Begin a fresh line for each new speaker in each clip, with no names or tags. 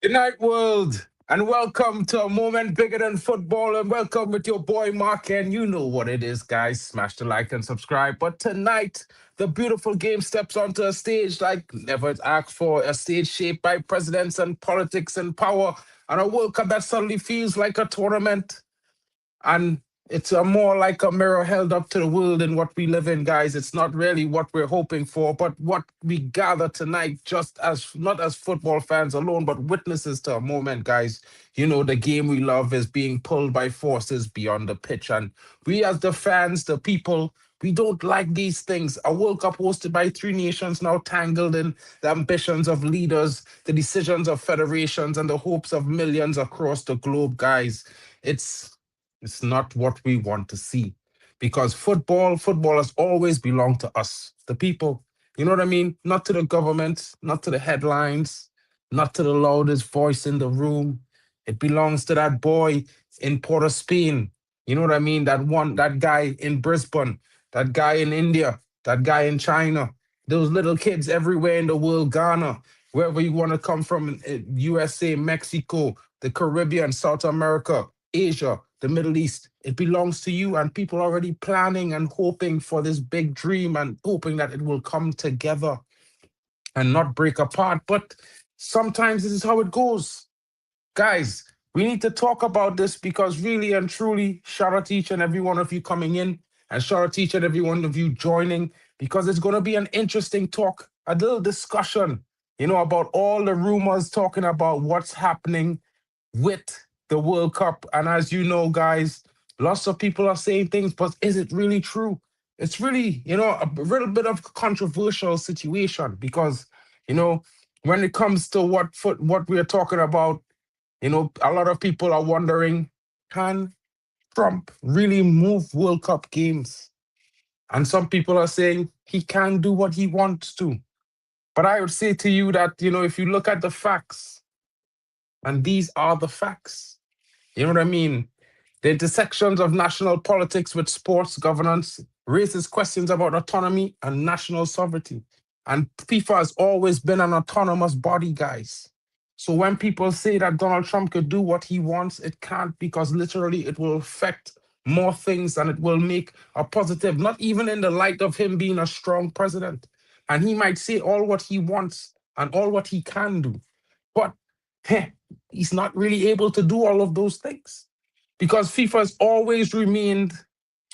Good night, world, and welcome to a moment bigger than football. And welcome with your boy MarkN. You know what it is, guys. Smash the like and subscribe. But tonight, the beautiful game steps onto a stage like never asked for. A stage shaped by presidents and politics and power, and a World Cup that suddenly feels like a tournament. And it's a more like a mirror held up to the world and what we live in, guys. It's not really what we're hoping for, but what we gather tonight, just as not as football fans alone, but witnesses to a moment, guys. You know, the game we love is being pulled by forces beyond the pitch. And we, as the fans, the people, we don't like these things. A World Cup hosted by three nations now tangled in the ambitions of leaders, the decisions of federations, and the hopes of millions across the globe, guys. It's not what we want to see because football has always belonged to us, the people. You know what I mean? Not to the government, not to the headlines, not to the loudest voice in the room. It belongs to that boy in Port of Spain. You know what I mean? That guy in Brisbane, that guy in India, that guy in China, those little kids everywhere in the world, Ghana, wherever you want to come from, USA, Mexico, the Caribbean, South America, Asia, the Middle East. It belongs to you, and people are already planning and hoping for this big dream and hoping that it will come together and not break apart. But sometimes this is how it goes. Guys, we need to talk about this because really and truly, shout out to each and every one of you coming in and shout out to each and every one of you joining because it's going to be an interesting talk, a little discussion, about all the rumors talking about what's happening with the World Cup. And as you know, guys, lots of people are saying things, but is it really true? It's really, a little bit of a controversial situation because, you know, when it comes to what we're talking about, a lot of people are wondering, can Trump really move World Cup games? And some people are saying he can do what he wants to. But I would say to you that, if you look at the facts, and these are the facts, you know what I mean? The intersections of national politics with sports governance raises questions about autonomy and national sovereignty. And FIFA has always been an autonomous body, guys. So when people say that Donald Trump could do what he wants, it can't because literally it will affect more things and it will make a positive, not even in the light of him being a strong president. And he might say all what he wants and all what he can do. But he's not really able to do all of those things because FIFA has always remained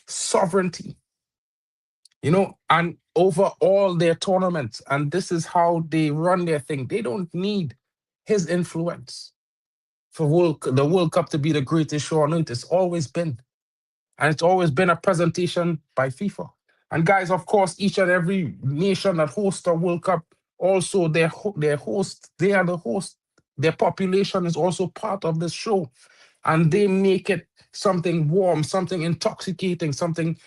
sovereignty, and over all their tournaments. And this is how they run their thing. They don't need his influence for the World Cup to be the greatest show on earth. It's always been. And it's always been a presentation by FIFA. And guys, of course, each and every nation that hosts a World Cup, also their host, they are the host. Their population is also part of this show. And they make it something warm, something intoxicating, something,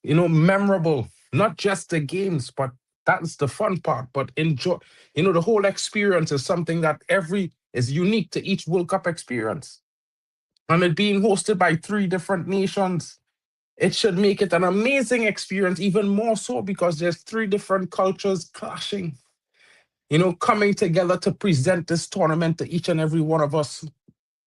memorable. Not just the games, but that's the fun part. But enjoy, the whole experience is something that every is unique to each World Cup experience. And it being hosted by three different nations, it should make it an amazing experience, even more so because there's three different cultures clashing, coming together to present this tournament to each and every one of us.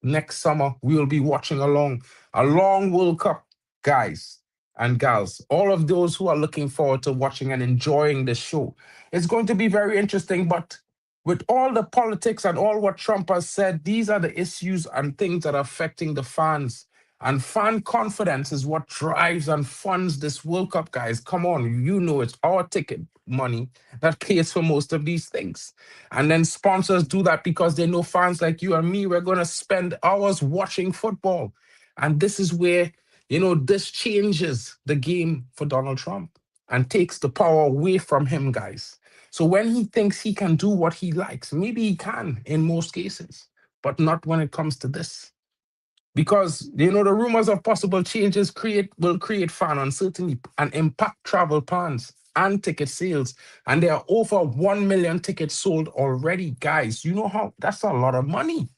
Next summer, we will be watching a long World Cup, guys and gals. All of those who are looking forward to watching and enjoying this show. It's going to be very interesting, but with all the politics and all what Trump has said, these are the issues and things that are affecting the fans. And fan confidence is what drives and funds this World Cup, guys. Come on, it's our ticket money that pays for most of these things. And then sponsors do that because they know fans like you and me, we're going to spend hours watching football. And this is where, this changes the game for Donald Trump and takes the power away from him, guys. So when he thinks he can do what he likes, maybe he can in most cases, but not when it comes to this. Because the rumors of possible changes will create fan uncertainty and impact travel plans and ticket sales. And there are over 1 million tickets sold already, guys. You know how that's a lot of money.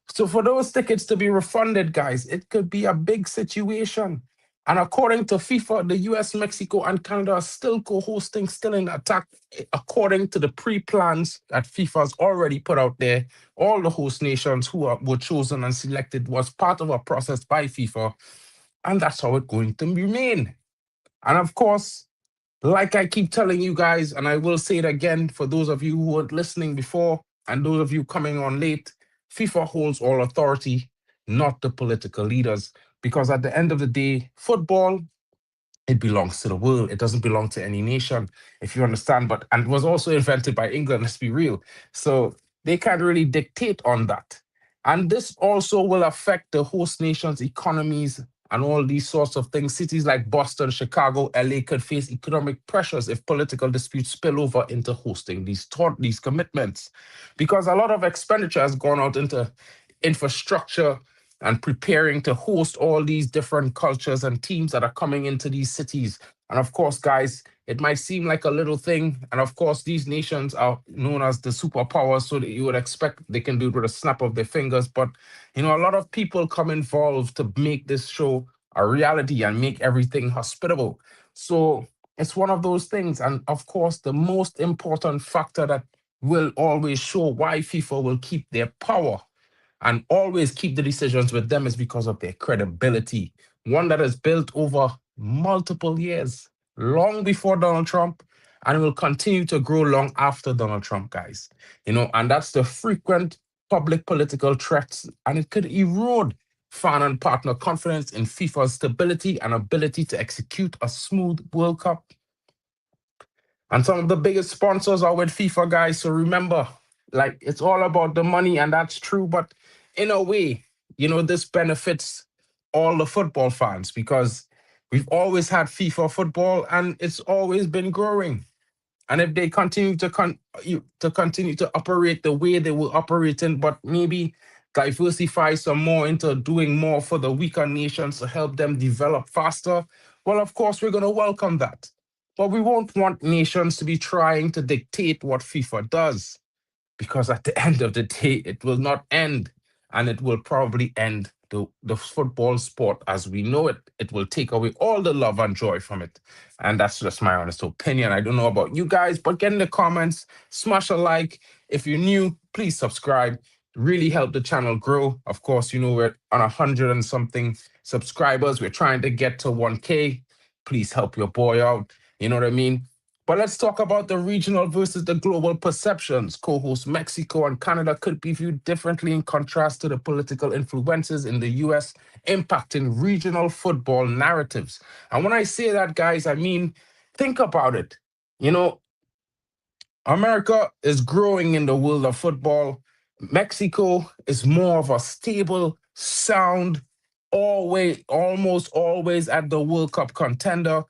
So for those tickets to be refunded, guys, it could be a big situation. And according to FIFA, the US, Mexico, and Canada are still co-hosting, still in attack, according to the pre-plans that FIFA's already put out there. All the host nations were chosen and selected was part of a process by FIFA, and that's how it's going to remain. And of course, like I keep telling you guys, and I will say it again for those of you who weren't listening before and those of you coming on late, FIFA holds all authority, not the political leaders. Because at the end of the day, football, it belongs to the world. It doesn't belong to any nation, if you understand. But and it was also invented by England, let's be real. So they can't really dictate on that. And this also will affect the host nations' economies and all these sorts of things. Cities like Boston, Chicago, LA could face economic pressures if political disputes spill over into hosting these commitments. Because a lot of expenditure has gone out into infrastructure and preparing to host all these different cultures and teams that are coming into these cities. And of course, guys, it might seem like a little thing. And of course, these nations are known as the superpowers, so that you would expect they can do it with a snap of their fingers. But, a lot of people come involved to make this show a reality and make everything hospitable. So it's one of those things. And of course, the most important factor that will always show why FIFA will keep their power and always keep the decisions with them is because of their credibility. One that is built over multiple years, long before Donald Trump, and will continue to grow long after Donald Trump, guys. And that's the frequent public political threats, and it could erode fan and partner confidence in FIFA's stability and ability to execute a smooth World Cup. And some of the biggest sponsors are with FIFA, guys. So remember, like, it's all about the money, and that's true. But in a way, this benefits all the football fans because we've always had FIFA football and it's always been growing. And if they continue to continue to operate the way they were operating, but maybe diversify some more into doing more for the weaker nations to help them develop faster, well, of course, we're going to welcome that. But we won't want nations to be trying to dictate what FIFA does because at the end of the day, it will not end and it will probably end the football sport as we know it. It will take away all the love and joy from it. And that's just my honest opinion. I don't know about you guys, but get in the comments, smash a like. If you're new, please subscribe. Really help the channel grow. Of course, we're on 100 and something subscribers. We're trying to get to 1K. Please help your boy out. You know what I mean? But let's talk about the regional versus the global perceptions. Co-host Mexico and Canada could be viewed differently in contrast to the political influences in the US impacting regional football narratives. And when I say that, guys, I mean, think about it. You know, America is growing in the world of football. Mexico is more of a stable, sound, almost always at the World Cup contender.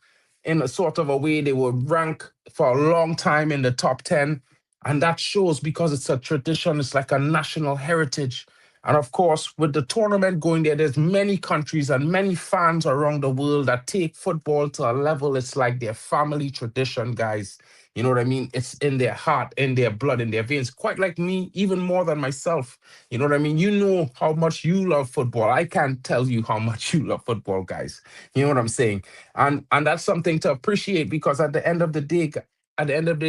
In a sort of a way, they will rank for a long time in the top 10. And that shows because it's a tradition, it's like a national heritage. And of course, with the tournament going there, there's many countries and many fans around the world that take football to a level it's like their family tradition, guys. You know what I mean? It's in their heart, in their blood, in their veins, quite like me, even more than myself. You know what I mean? You know how much you love football. I can't tell you how much you love football, guys. You know what I'm saying? And that's something to appreciate because at the end of the day,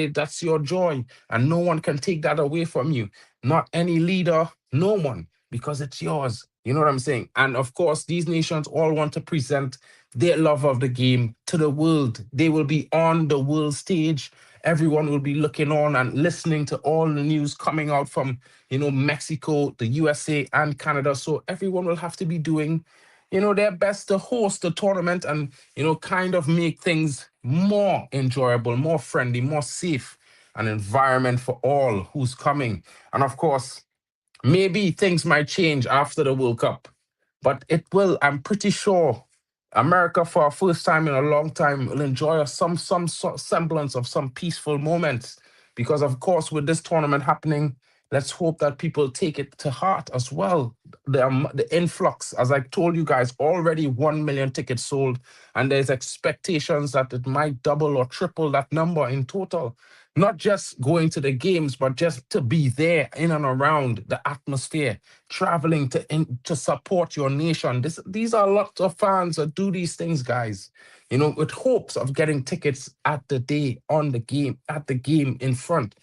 that's your joy, and no one can take that away from you. Not any leader, no one, because it's yours. You know what I'm saying? And of course, these nations all want to present their love of the game to the world. They will be on the world stage. Everyone will be looking on and listening to all the news coming out from, Mexico, the USA, and Canada. So everyone will have to be doing, their best to host the tournament and, kind of make things more enjoyable, more friendly, more safe, an environment for all who's coming. And of course, maybe things might change after the World Cup, but it will. I'm pretty sure America, for a first time in a long time, will enjoy some semblance of some peaceful moments. Because, of course, with this tournament happening, let's hope that people take it to heart as well. the influx. As I told you guys, already 1 million tickets sold, and there's expectations that it might double or triple that number in total. Not just going to the games, but just to be there in and around the atmosphere, traveling to support your nation. These are lots of fans that do these things, guys. With hopes of getting tickets at the day on the game, at the game in front.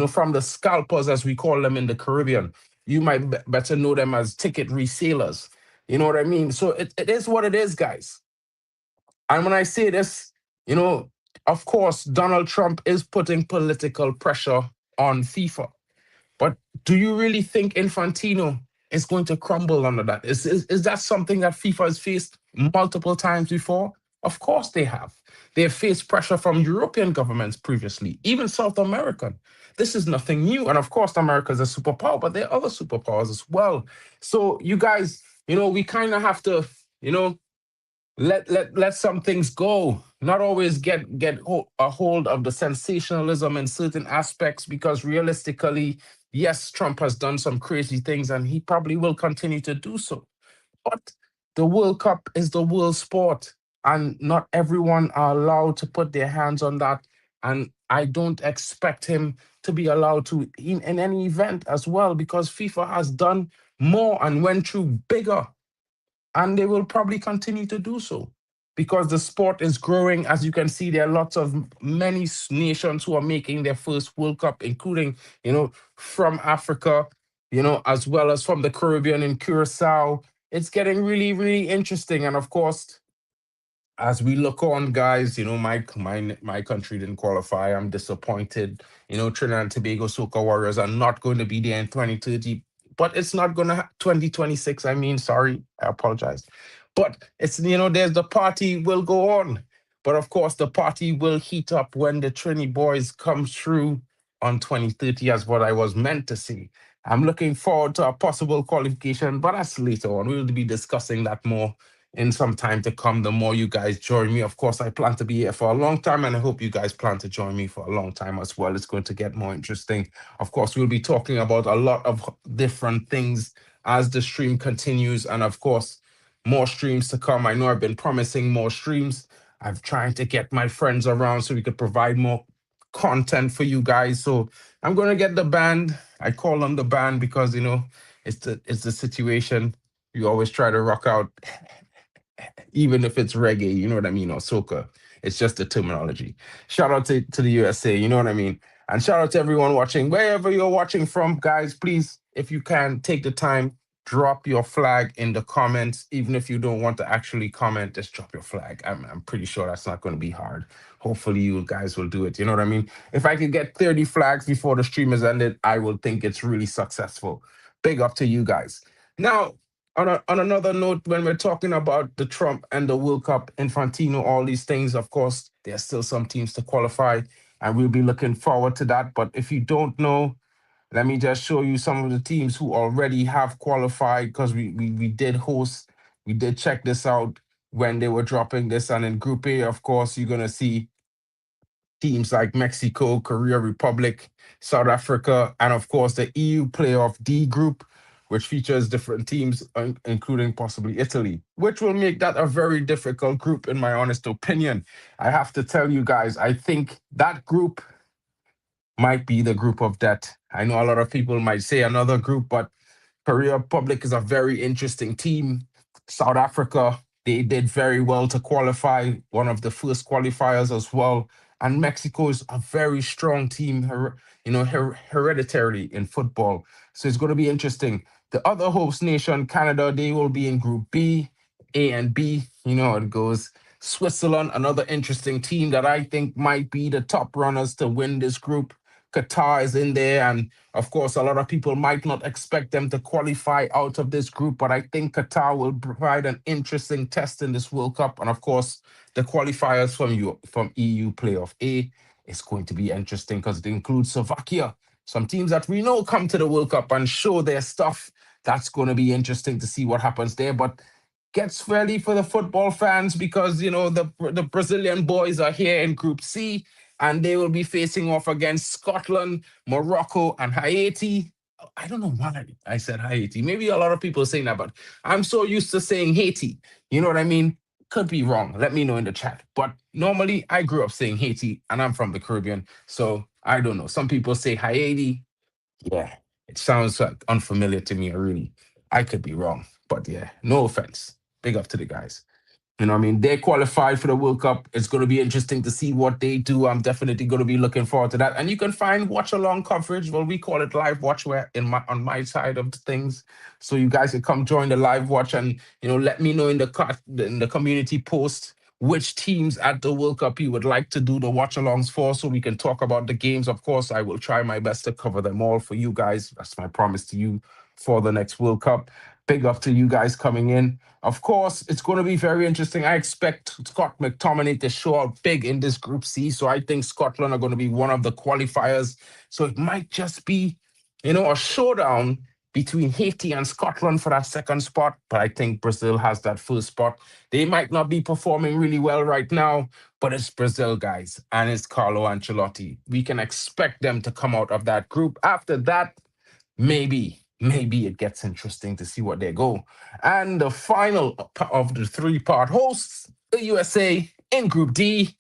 From the scalpers, as we call them in the Caribbean. You might better know them as ticket resellers. You know what I mean? So it is what it is, guys. And when I say this, you know, of course, Donald Trump is putting political pressure on FIFA. But do you really think Infantino is going to crumble under that? Is that something that FIFA has faced multiple times before? Of course they have. They have faced pressure from European governments previously, even South American. This is nothing new. And of course, America is a superpower, but there are other superpowers as well. So you guys, we kind of have to, let some things go. Not always get a hold of the sensationalism in certain aspects, because realistically, yes, Trump has done some crazy things and he probably will continue to do so. But the World Cup is the world sport, and not everyone are allowed to put their hands on that. And I don't expect him to be allowed to in any event as well, because FIFA has done more and went through bigger, and they will probably continue to do so because the sport is growing. As you can see, there are lots of many nations who are making their first World Cup, including, from Africa, as well as from the Caribbean and Curacao. It's getting really, really interesting. And of course, as we look on, guys, my country didn't qualify. I'm disappointed. Trinidad and Tobago Soca Warriors are not going to be there in 2030, but it's not going to 2026. I mean, sorry, I apologize. But it's, there's the party will go on. But of course, the party will heat up when the Trini boys come through on 2030, as what I was meant to say. I'm looking forward to a possible qualification, but that's later on. We'll be discussing that more in some time to come. The more you guys join me, of course, I plan to be here for a long time, and I hope you guys plan to join me for a long time as well. It's going to get more interesting. Of course, we'll be talking about a lot of different things as the stream continues, and of course, more streams to come. I know I've been promising more streams. I'm trying to get my friends around so we could provide more content for you guys. So I'm going to get the band. I call them the band because, it's the situation. You always try to rock out, even if it's reggae, you know what I mean, or soca. It's just the terminology. Shout out to the USA, you know what I mean? And shout out to everyone watching, wherever you're watching from, guys. Please, if you can, take the time, drop your flag in the comments. Even if you don't want to actually comment, just drop your flag. I'm pretty sure that's not going to be hard. Hopefully, you guys will do it. You know what I mean? If I could get 30 flags before the stream is ended, I will think it's really successful. Big up to you guys. Now, on another note, when we're talking about the Trump and the World Cup, Infantino, all these things, of course, there's still some teams to qualify, and we'll be looking forward to that. But if you don't know, let me just show you some of the teams who already have qualified, because we did host, we did check this out when they were dropping this. And in Group A, of course, you're going to see teams like Mexico, Korea Republic, South Africa, and of course the EU playoff D group, which features different teams, including possibly Italy, which will make that a very difficult group, in my honest opinion. I have to tell you guys, I think that group might be the group of death. I know a lot of people might say another group, but Korea Republic is a very interesting team. South Africa, they did very well to qualify, one of the first qualifiers as well. And Mexico is a very strong team, hereditarily in football. So it's going to be interesting. The other host nation, Canada, they will be in Group B, A, and B. You know how it goes. Switzerland, another interesting team that I think might be the top runners to win this group. Qatar is in there, and of course, a lot of people might not expect them to qualify out of this group, but I think Qatar will provide an interesting test in this World Cup. And of course, the qualifiers from EU Playoff A is going to be interesting because it includes Slovakia, some teams that we know come to the World Cup and show their stuff. That's going to be interesting to see what happens there. But gets ready for the football fans because, the Brazilian boys are here in Group C, and they will be facing off against Scotland, Morocco, and Haiti. I don't know why I said Haiti. Maybe a lot of people are saying that, but I'm so used to saying Haiti. You know what I mean? Could be wrong. Let me know in the chat. But normally I grew up saying Haiti and I'm from the Caribbean. So I don't know. Some people say Haiti. Yeah, it sounds like unfamiliar to me, really. I could be wrong. But yeah, no offense. Big up to the guys. You know what I mean? They qualified for the World Cup. It's going to be interesting to see what they do. I'm definitely going to be looking forward to that. And you can find watch along coverage. Well, we call it live watch where in my on my side of the things. So you guys can come join the live watch and let me know in the community post which teams at the World Cup you would like to do the watch alongs for so we can talk about the games. Of course, I will try my best to cover them all for you guys. That's my promise to you for the next World Cup. Big up to you guys coming in. Of course, it's going to be very interesting. I expect Scott McTominay to show out big in this Group C. So I think Scotland are going to be one of the qualifiers. So it might just be, a showdown between Haiti and Scotland for that second spot. But I think Brazil has that first spot. They might not be performing really well right now, but it's Brazil, guys, and it's Carlo Ancelotti. We can expect them to come out of that group. After that, maybe it gets interesting to see what they go. And the final of the three-part hosts, the USA in Group D,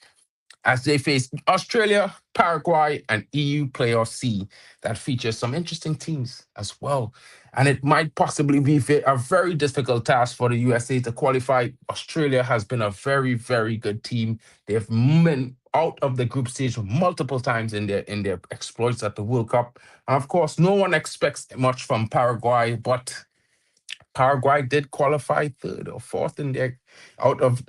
as they face Australia, Paraguay, and EU Playoff C. That features some interesting teams as well. And it might possibly be a very difficult task for the USA to qualify. Australia has been a very, very good team. They've been out of the group stage multiple times in their exploits at the World Cup. And of course, no one expects much from Paraguay, but Paraguay did qualify third or fourth in their out of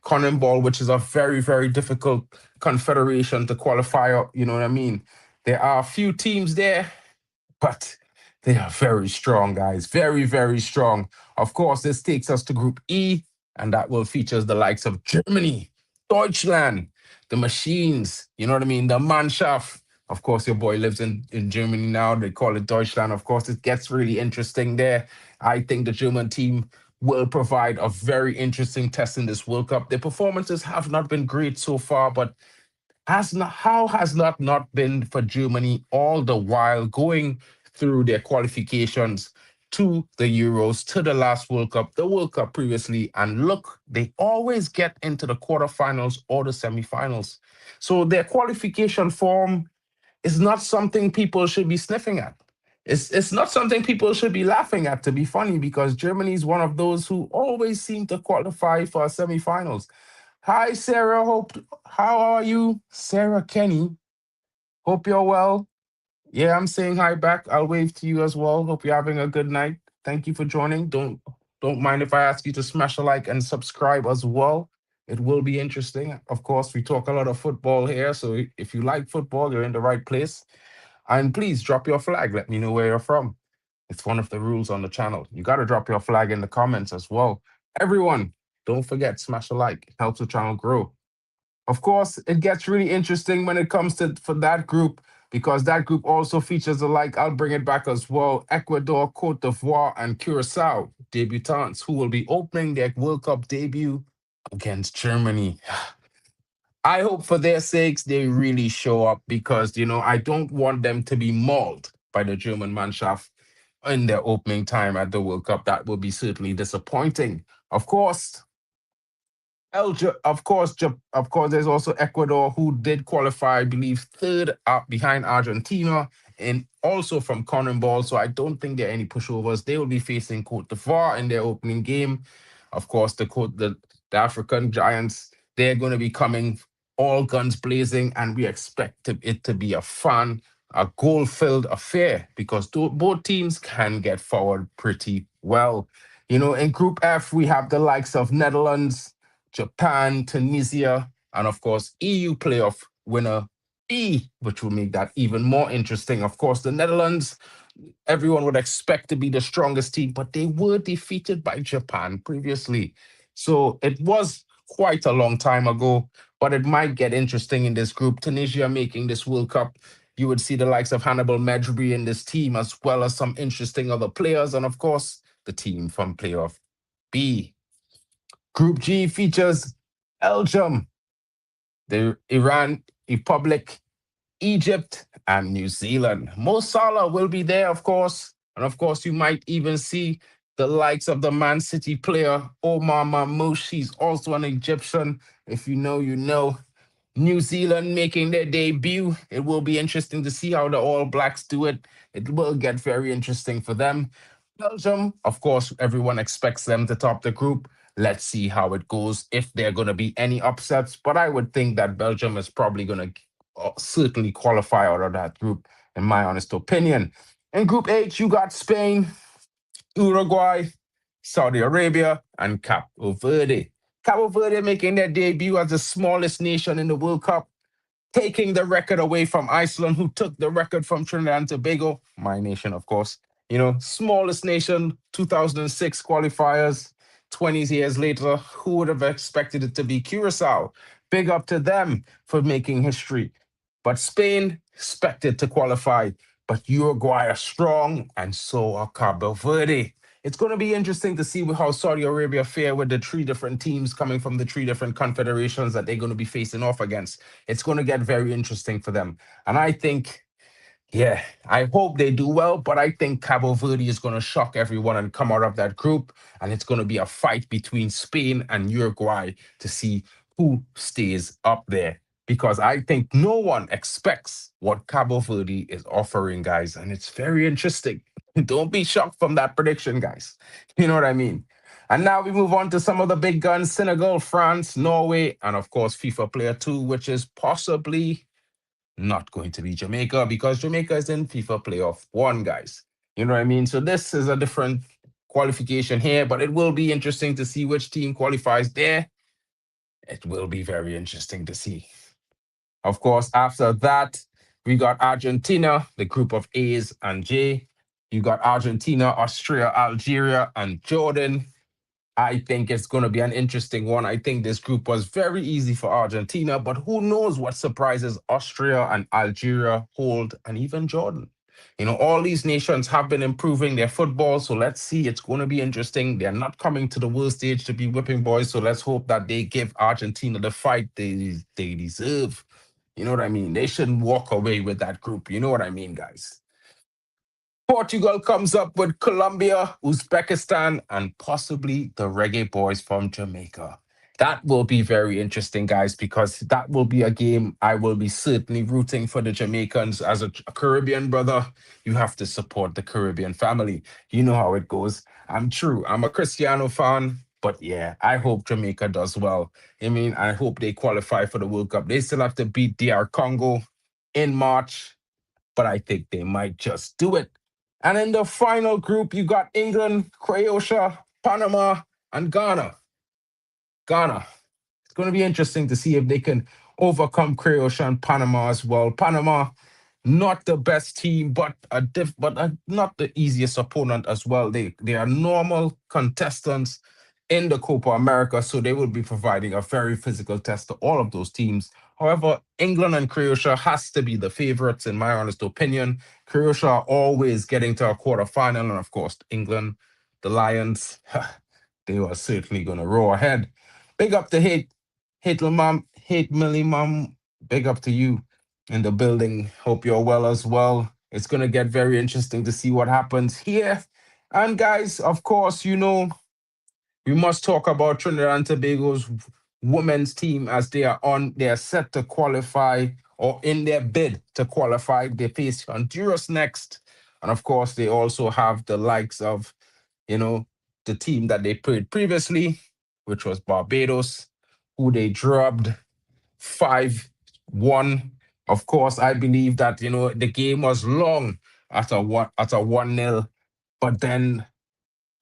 CONMEBOL, which is a very, very difficult confederation to qualify up. You know what I mean? There are a few teams there, but they are very strong, guys. Very, very strong. Of course, this takes us to Group E, and that will feature the likes of Germany, Deutschland, the machines, you know what I mean? The Mannschaft. Of course, your boy lives in Germany now. They call it Deutschland. Of course, it gets really interesting there. I think the German team will provide a very interesting test in this World Cup. Their performances have not been great so far, but how has that not been for Germany all the while going through their qualifications to the Euros, to the last World Cup, the World Cup previously, and look, they always get into the quarterfinals or the semifinals. So their qualification form is not something people should be sniffing at. It's not something people should be laughing at, to be funny, because Germany is one of those who always seem to qualify for semifinals. Hi, Sarah. How are you? Sarah Kenny. Hope you're well. Yeah, I'm saying hi back. I'll wave to you as well. Hope you're having a good night. Thank you for joining. Don't mind if I ask you to smash a like and subscribe as well. It will be interesting. Of course, we talk a lot of football here, so if you like football, you're in the right place. And please drop your flag. Let me know where you're from. It's one of the rules on the channel. You got to drop your flag in the comments as well. Everyone, don't forget, smash a like. It helps the channel grow. Of course, it gets really interesting when it comes to for that group because that group also features the like. I'll bring it back as well. Ecuador, Cote d'Ivoire, and Curacao debutants who will be opening their World Cup debut against Germany. I hope for their sakes they really show up because I don't want them to be mauled by the German Mannschaft in their opening time at the World Cup. That will be certainly disappointing. Of course, of course, there's also Ecuador who did qualify, I believe, third up behind Argentina and also from CONMEBOL. So I don't think there are any pushovers. They will be facing Cote d'Ivoire in their opening game. Of course, the African giants, they're going to be coming all guns blazing, and we expect it to be a goal-filled affair because both teams can get forward pretty well. In Group F, we have the likes of Netherlands, Japan, Tunisia, and of course, EU playoff winner E, which will make that even more interesting. Of course, the Netherlands, everyone would expect to be the strongest team, but they were defeated by Japan previously. So it was quite a long time ago, but it might get interesting in this group. Tunisia making this World Cup. You would see the likes of Hannibal Mejbri in this team, as well as some interesting other players, and of course, the team from playoff B. Group G features Belgium, the Iran Republic, Egypt, and New Zealand. Mo Salah will be there, of course. And of course, you might even see the likes of the Man City player, Omar Mamouche. He's also an Egyptian. If you know, you know. New Zealand making their debut. It will be interesting to see how the All Blacks do it. It will get very interesting for them. Belgium, of course, everyone expects them to top the group. Let's see how it goes, if there are going to be any upsets. But I would think that Belgium is probably going to certainly qualify out of that group, in my honest opinion. In Group H, you got Spain, Uruguay, Saudi Arabia, and Cape Verde. Cape Verde making their debut as the smallest nation in the World Cup, taking the record away from Iceland, who took the record from Trinidad and Tobago, my nation, of course. You know, smallest nation, 2006 qualifiers, 20 years later, who would have expected it to be Curacao? Big up to them for making history. But Spain expected to qualify, but Uruguay are strong, and so are Cabo Verde. It's going to be interesting to see how Saudi Arabia fare with the three different teams coming from the three different confederations that they're going to be facing off against. It's going to get very interesting for them. And I think, yeah, I hope they do well, but I think Cabo Verde is going to shock everyone and come out of that group. And it's going to be a fight between Spain and Uruguay to see who stays up there. Because I think no one expects what Cabo Verde is offering, guys. And it's very interesting. Don't be shocked from that prediction, guys. You know what I mean? And now we move on to some of the big guns: Senegal, France, Norway, and of course, FIFA Player 2, which is possibly not going to be Jamaica because Jamaica is in FIFA Playoff 1, guys. You know what I mean? So this is a different qualification here, but it will be interesting to see which team qualifies there. It will be very interesting to see. Of course, after that, we got Argentina, the group of A's and J. You got Argentina, Austria, Algeria, and Jordan. I think it's going to be an interesting one. I think this group was very easy for Argentina, but who knows what surprises Austria and Algeria hold, and even Jordan. You know, all these nations have been improving their football, so let's see. It's going to be interesting. They're not coming to the world stage to be whipping boys, so let's hope that they give Argentina the fight they deserve. You know what I mean? They shouldn't walk away with that group. You know what I mean, guys? Portugal comes up with Colombia, Uzbekistan, and possibly the Reggae Boys from Jamaica. That will be very interesting, guys, because that will be a game I will be certainly rooting for the Jamaicans. As a Caribbean brother, you have to support the Caribbean family. You know how it goes. I'm true. I'm a Cristiano fan, but yeah, I hope Jamaica does well. I mean, I hope they qualify for the World Cup. They still have to beat DR Congo in March, but I think they might just do it. And in the final group, you got England, Croatia, Panama, and Ghana. Ghana. It's going to be interesting to see if they can overcome Croatia and Panama as well. Panama, not the best team, but not the easiest opponent as well. They are normal contestants in the Copa America, so they will be providing a very physical test to all of those teams. However, England and Croatia has to be the favorites, in my honest opinion. Croatia are always getting to a quarterfinal, and of course, England, the Lions, they are certainly going to roar ahead. Big up to Hate Millie Mom. Big up to you in the building. Hope you're well as well. It's going to get very interesting to see what happens here. And guys, of course, you know, we must talk about Trinidad and Tobago's women's team as they are set to qualify or in their bid to qualify. They face Honduras next. And of course, they also have the likes of, you know, the team that they played previously, which was Barbados, who they drubbed 5-1. Of course, I believe that, you know, the game was long at a 1-0, but then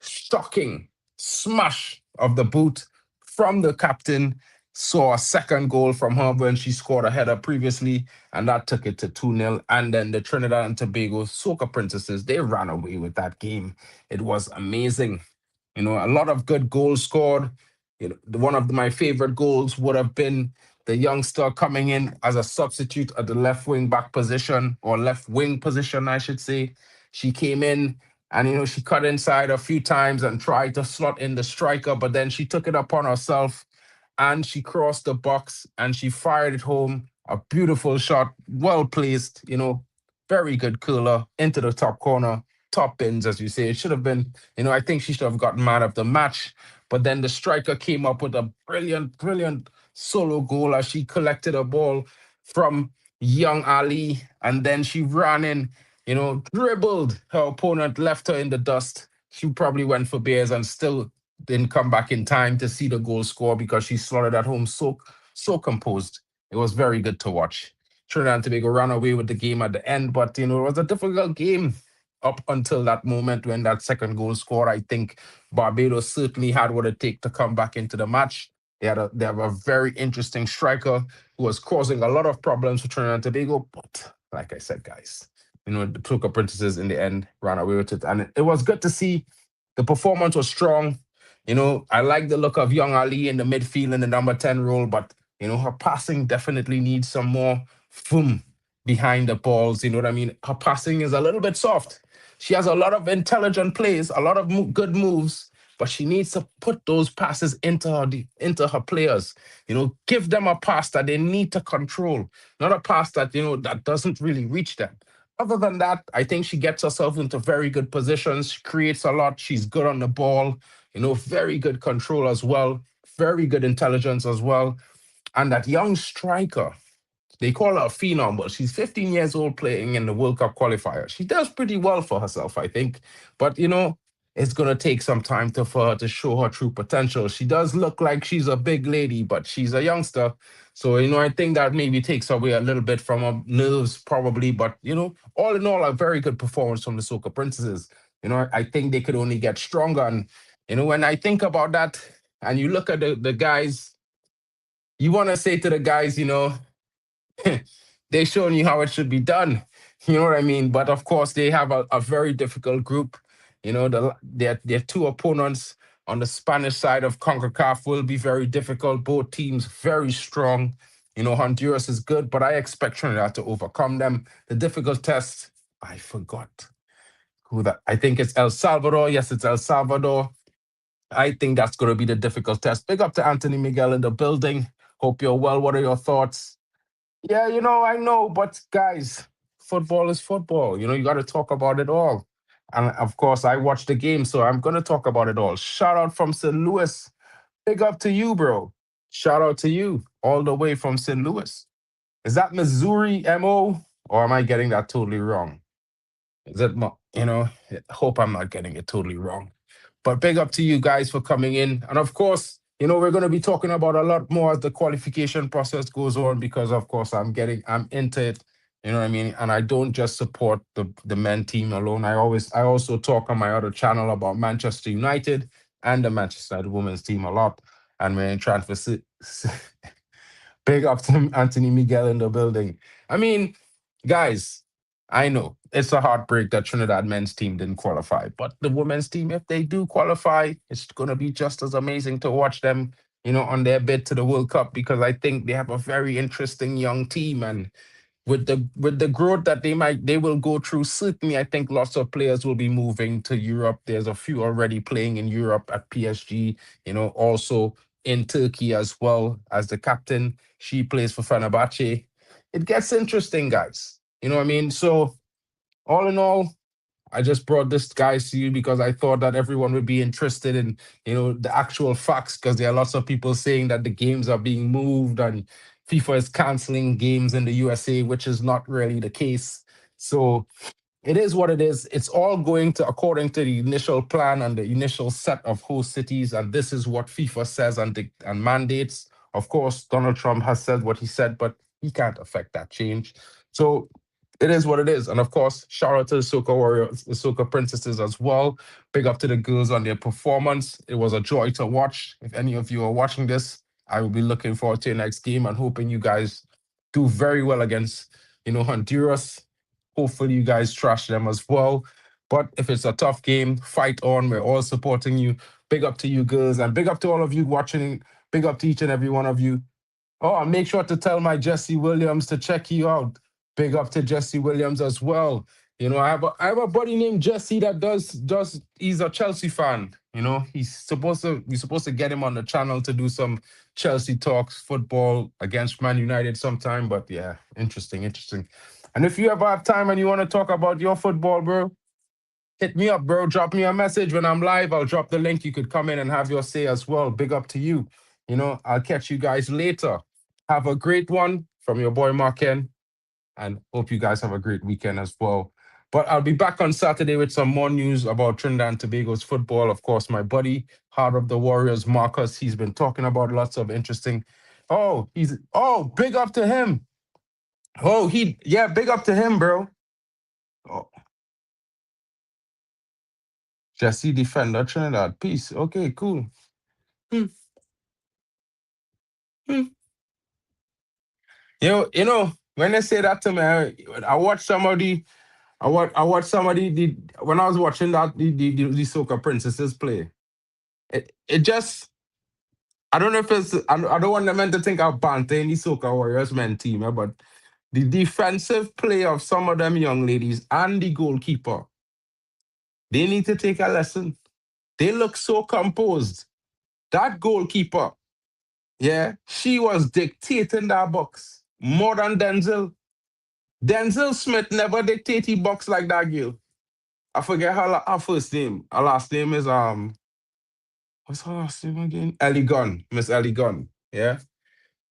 shocking smash of the boot from the captain. Saw a second goal from her when she scored a header previously, and that took it to 2-0. And then the Trinidad and Tobago Soca Princesses, they ran away with that game. It was amazing. You know, a lot of good goals scored. You know, one of my favorite goals would have been the youngster coming in as a substitute at the left wing back position, or left wing position, I should say. She came in and, you know, she cut inside a few times and tried to slot in the striker, but then she took it upon herself and she crossed the box and she fired it home. A beautiful shot, well placed, very good curler into the top corner, top bins, as you say. It should have been, I think she should have gotten man of the match. But then the striker came up with a brilliant, brilliant solo goal as she collected a ball from young Ali. And then she ran in, dribbled her opponent, left her in the dust. She probably went for beers and still didn't come back in time to see the goal score because she slotted at home so composed. It was very good to watch. Trinidad and Tobago ran away with the game at the end, but it was a difficult game up until that moment when that second goal scored. I think Barbados certainly had what it takes to come back into the match. They have a very interesting striker who was causing a lot of problems for Trinidad and Tobago. But like I said, guys, the Tuca Princesses in the end ran away with it. And it was good to see. The performance was strong. I like the look of young Ali in the midfield in the number 10 role, but her passing definitely needs some more boom behind the balls. You know what I mean? Her passing is a little bit soft. She has a lot of intelligent plays, a lot of good moves, but she needs to put those passes into her players. Give them a pass that they need to control, not a pass that that doesn't really reach them. Other than that, I think she gets herself into very good positions. She creates a lot. She's good on the ball. Very good control as well. Very good intelligence as well. And that young striker, they call her a phenom, but she's 15 years old playing in the World Cup qualifier. She does pretty well for herself, I think. But, it's going to take some time for her to show her true potential. She does look like she's a big lady, but she's a youngster. So, I think that maybe takes away a little bit from her nerves, probably. But, all in all, a very good performance from the Soca Princesses. I think they could only get stronger. And, when I think about that and you look at the guys, you want to say to the guys, they're showing you how it should be done. You know what I mean? But of course, they have a very difficult group. Their two opponents on the Spanish side of CONCACAF will be very difficult. Both teams very strong. Honduras is good, but I expect Trinidad to overcome them. The difficult test, I forgot who that. I think it's El Salvador. Yes, it's El Salvador. I think that's going to be the difficult test. Big up to Anthony Miguel in the building. Hope you're well. What are your thoughts? Yeah, I know, but guys, football is football. You got to talk about it all. And of course, I watched the game, so I'm going to talk about it all. Shout out from St. Louis. Big up to you, bro. Shout out to you all the way from St. Louis. Is that Missouri MO, or am I getting that totally wrong? Is it, hope I'm not getting it totally wrong. But big up to you guys for coming in. And of course, we're going to be talking about a lot more as the qualification process goes on because, of course, I'm into it. You know what I mean? And I don't just support the men team alone. I also talk on my other channel about Manchester United and the Manchester United women's team a lot. And we're in transfer. Big up to Anthony Miguel in the building. I mean, guys, I know it's a heartbreak that Trinidad men's team didn't qualify, but the women's team, if they do qualify, it's going to be just as amazing to watch them, on their bid to the World Cup because I think they have a very interesting young team and with the growth that they will go through, certainly I think lots of players will be moving to Europe. There's a few already playing in Europe at PSG, also in Turkey as well as the captain. She plays for Fenerbahce. It gets interesting, guys. You know what I mean? So all in all, I just brought this guys to you because I thought that everyone would be interested in, the actual facts because there are lots of people saying that the games are being moved and FIFA is canceling games in the USA, which is not really the case. So it is what it is. It's all going to according to the initial plan and the initial set of host cities, and this is what FIFA says and mandates. Of course, Donald Trump has said what he said, but he can't affect that change. So it is what it is. And of course, shout out to the Soca Warriors, the Soca Princesses as well. Big up to the girls on their performance. It was a joy to watch. If any of you are watching this, I will be looking forward to your next game and hoping you guys do very well against, Honduras. Hopefully you guys trash them as well. But if it's a tough game, fight on. We're all supporting you. Big up to you girls and big up to all of you watching. Big up to each and every one of you. Oh, and make sure to tell my Jesse Williams to check you out. Big up to Jesse Williams as well. I have a buddy named Jesse that does he's a Chelsea fan. You know, we're supposed to get him on the channel to do some Chelsea talks football against Man United sometime. But yeah, interesting. And if you ever have time and you want to talk about your football, bro, hit me up, bro. Drop me a message when I'm live. I'll drop the link. You could come in and have your say as well. Big up to you. You know, I'll catch you guys later. Have a great one from your boy MarkN, and hope you guys have a great weekend as well. But I'll be back on Saturday with some more news about Trinidad and Tobago's football. Of course, my buddy, Heart of the Warriors, Marcus, he's been talking about lots of interesting. Big up to him. Big up to him, bro. Oh, Jesse Defender, Trinidad. Peace. Okay, cool. Hmm, hmm. When they say that to me, I watched somebody. I watched somebody when I was watching that the Soca Princesses play. It just I don't know if it's I don't want them to think I'm banting the Soca Warriors men team, but the defensive play of some of them young ladies and the goalkeeper, they need to take a lesson. They look so composed. That goalkeeper, yeah, she was dictating that box more than Denzel. Denzel Smith never dictated box like that girl. I forget her first name. Her last name is what's her last name again? Ellie Gunn, Miss Ellie Gunn. Yeah.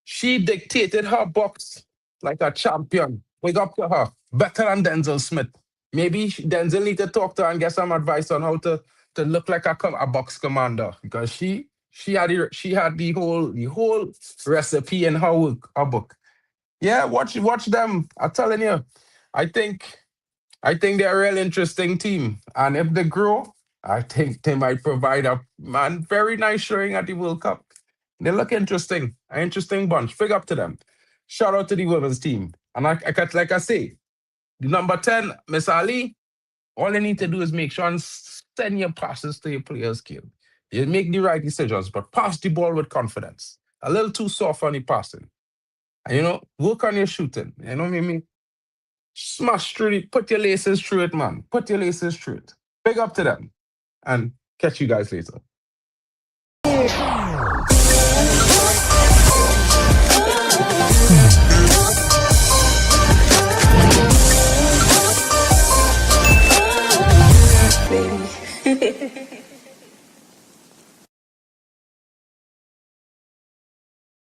She dictated her box like a champion. Wake up to her. Better than Denzel Smith. Maybe Denzel need to talk to her and get some advice on how to look like a box commander, because she had the whole recipe in her book. Yeah, watch them. I'm telling you. I think I think they're a real interesting team. And if they grow, I think they might provide a very nice showing at the World Cup. They look interesting, an interesting bunch. Big up to them. Shout out to the women's team. And like I say, the number 10, Miss Ali, all you need to do is make sure and send your passes to your players' skill. You make the right decisions, but pass the ball with confidence. A little too soft on the passing. And, work on your shooting. You know what I mean? Smash through it. Put your laces through it, man. Put your laces through it. Big up to them. And catch you guys later.